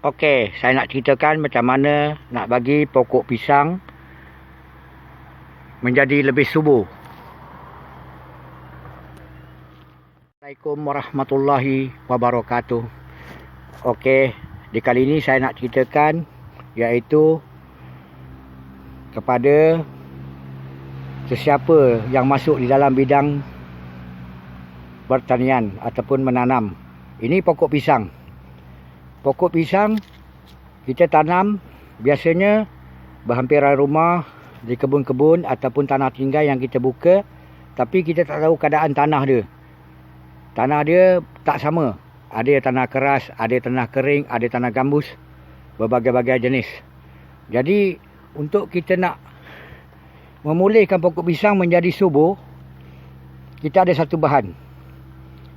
Okey, saya nak ceritakan macam mana nak bagi pokok pisang menjadi lebih subur. Assalamualaikum warahmatullahi wabarakatuh. Okey, di kali ini saya nak ceritakan iaitu kepada sesiapa yang masuk di dalam bidang pertanian ataupun menanam. Ini pokok pisang. Pokok pisang kita tanam biasanya berhampiran rumah, di kebun-kebun ataupun tanah tinggal yang kita buka, tapi kita tak tahu keadaan tanah dia. Tanah dia tak sama. Ada tanah keras, ada tanah kering, ada tanah gambus, berbagai-bagai jenis. Jadi untuk kita nak memulihkan pokok pisang menjadi subur, kita ada satu bahan.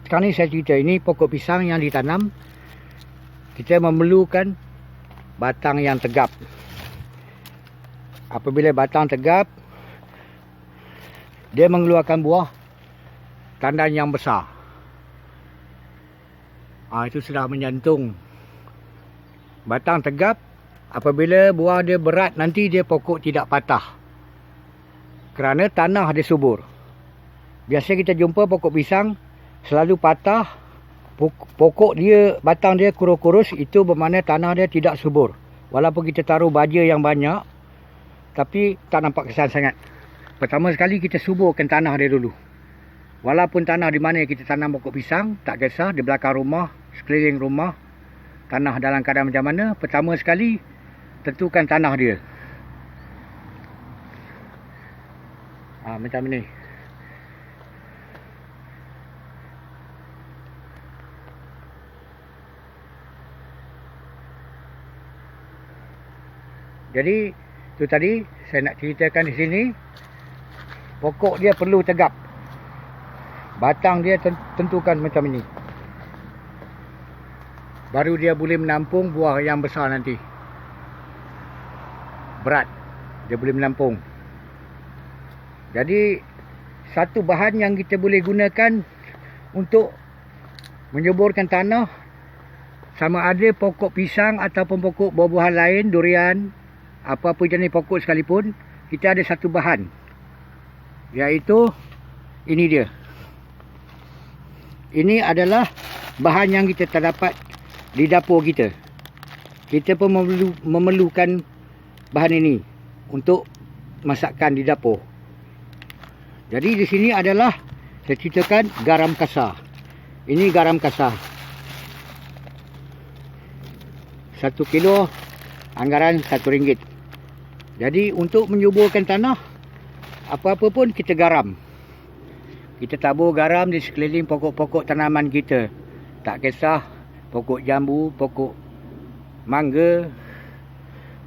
Sekarang ni saya cerita, ini pokok pisang yang ditanam. Kita memerlukan batang yang tegap. Apabila batang tegap, dia mengeluarkan buah tandan yang besar. Itu sudah menjantung. Batang tegap, apabila buah dia berat, nanti dia pokok tidak patah. Kerana tanah dia subur. Biasa kita jumpa pokok pisang selalu patah. Pokok dia, batang dia kurus-kurus, itu bermakna tanah dia tidak subur. Walaupun kita taruh baja yang banyak, tapi tak nampak kesan sangat. Pertama sekali kita suburkan tanah dia dulu. Walaupun tanah di mana kita tanam pokok pisang, tak kisah, di belakang rumah, sekeliling rumah, tanah dalam keadaan macam mana, pertama sekali tentukan tanah dia. Macam ni. Jadi, itu tadi saya nak ceritakan di sini. Pokok dia perlu tegap. Batang dia tentukan macam ini. Baru dia boleh menampung buah yang besar nanti. Berat. Dia boleh menampung. Jadi, satu bahan yang kita boleh gunakan untuk menyuburkan tanah, sama ada pokok pisang ataupun pokok buah-buahan lain, durian, apa-apa jenis pokok sekalipun, kita ada satu bahan, iaitu ini dia. Ini adalah bahan yang kita terdapat di dapur kita. Kita pun memerlukan bahan ini untuk masakan di dapur. Jadi di sini adalah, saya ceritakan, garam kasar. Ini garam kasar. 1 kilo anggaran RM1. Jadi untuk menyuburkan tanah, apa-apa pun kita garam. Kita tabur garam di sekeliling pokok-pokok tanaman kita. Tak kisah pokok jambu, pokok mangga,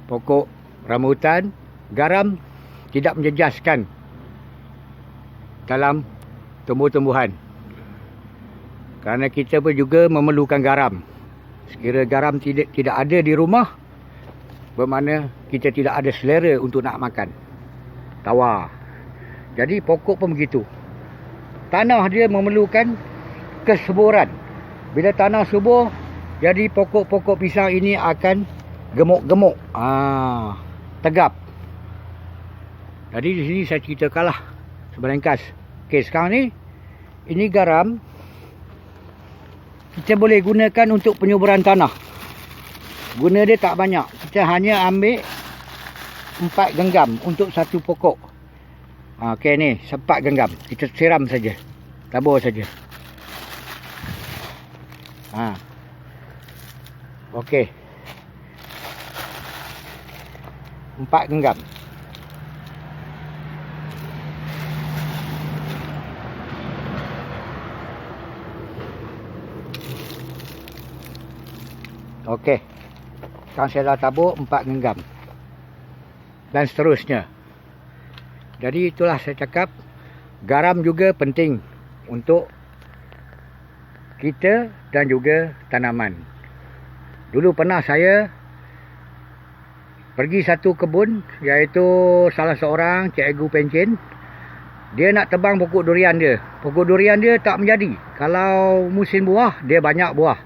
pokok rambutan. Garam tidak menjejaskan dalam tumbuh-tumbuhan. Kerana kita pun juga memerlukan garam. Sekira garam tidak ada di rumah, bermakna kita tidak ada selera untuk nak makan. Tawar. Jadi pokok pun begitu. Tanah dia memerlukan kesuburan. Bila tanah subur, jadi pokok-pokok pisang ini akan gemuk-gemuk. Tegap. Jadi di sini saya ceritakanlah sebenarnya. Okey, sekarang ni, ini garam. Kita boleh gunakan untuk penyuburan tanah. Guna dia tak banyak. Kita hanya ambil 4 genggam untuk satu pokok. Okey ni, 4 genggam. Kita siram saja. Tabur saja. Okey. 4 genggam. Okey. Sekarang saya dah tabur 4 genggam. Dan seterusnya. Jadi itulah saya cakap, garam juga penting untuk kita dan juga tanaman. Dulu pernah saya pergi satu kebun, iaitu salah seorang cikgu pencen. Dia nak tebang pokok durian dia. Pokok durian dia tak menjadi. Kalau musim buah, dia banyak buah.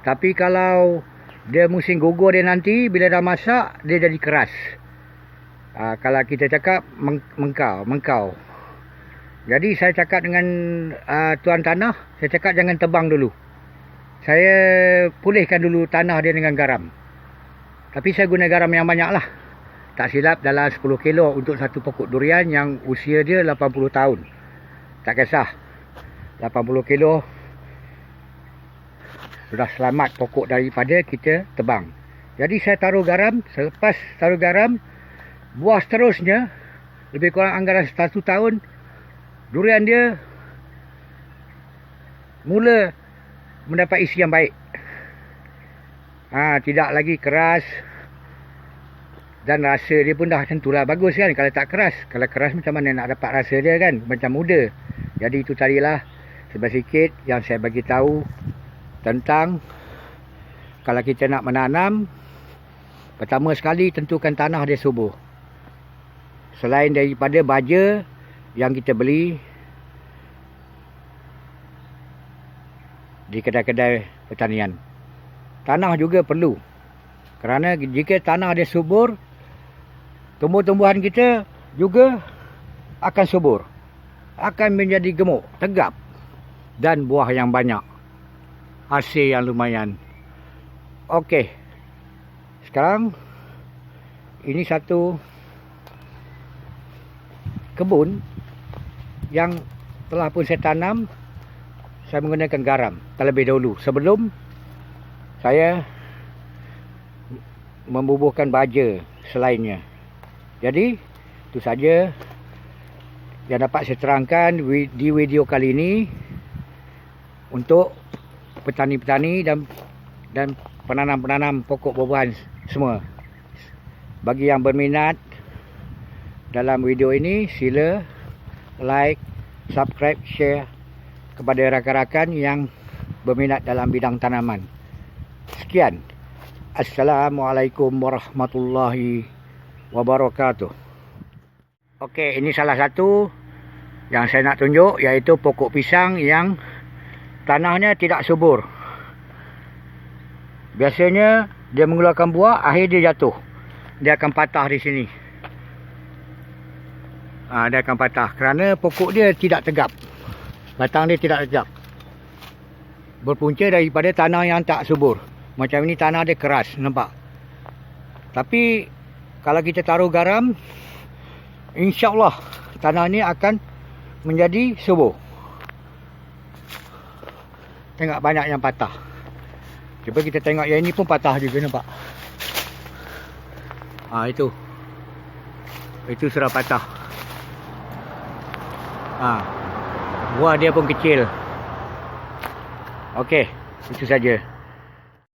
Tapi kalau Dia musim gugur dia nanti, bila dah masak, dia jadi keras. Kalau kita cakap mengkau. Jadi saya cakap dengan tuan tanah, saya cakap jangan tebang dulu. Saya pulihkan dulu tanah dia dengan garam. Tapi saya guna garam yang banyak lah. Tak silap dalam 10 kilo untuk satu pokok durian yang usia dia 80 tahun. Tak kisah. 80 kilo sudah selamat pokok daripada kita tebang. Jadi saya taruh garam. Selepas taruh garam, buah seterusnya lebih kurang anggaran 1 tahun, durian dia mula mendapat isi yang baik. Tidak lagi keras. Dan rasa dia pun dah tentulah bagus kan. Kalau tak keras, kalau keras macam mana nak dapat rasa dia kan, macam muda. Jadi itu tadilah sikit yang saya bagi tahu tentang kalau kita nak menanam. Pertama sekali tentukan tanah dia subur. Selain daripada baja yang kita beli di kedai-kedai pertanian, tanah juga perlu. Kerana jika tanah dia subur, tumbuh-tumbuhan kita juga akan subur, akan menjadi gemuk, tegap, dan buah yang banyak, hasil yang lumayan. Okey, sekarang ini satu kebun yang telah pun saya tanam. Saya menggunakan garam terlebih dahulu sebelum saya membubuhkan baja selainnya. Jadi itu saja yang dapat saya terangkan di video kali ini untuk petani-petani dan penanam-penanam pokok buah-buahan semua. Bagi yang berminat dalam video ini, sila like, subscribe, share kepada rakan-rakan yang berminat dalam bidang tanaman. Sekian. Assalamualaikum warahmatullahi wabarakatuh. Okey, ini salah satu yang saya nak tunjuk, iaitu pokok pisang yang tanahnya tidak subur. Biasanya dia mengeluarkan buah, akhir dia jatuh. Dia akan patah di sini. Dia akan patah kerana pokok dia tidak tegap. Batang dia tidak tegap. Berpunca daripada tanah yang tak subur. Macam ini tanah dia keras, nampak. Tapi kalau kita taruh garam, insya-Allah tanah ni akan menjadi subur. Tengok banyak yang patah. Cuba kita tengok yang ini pun patah juga, nampak. Itu sudah patah. Buah dia pun kecil. Okey, itu saja.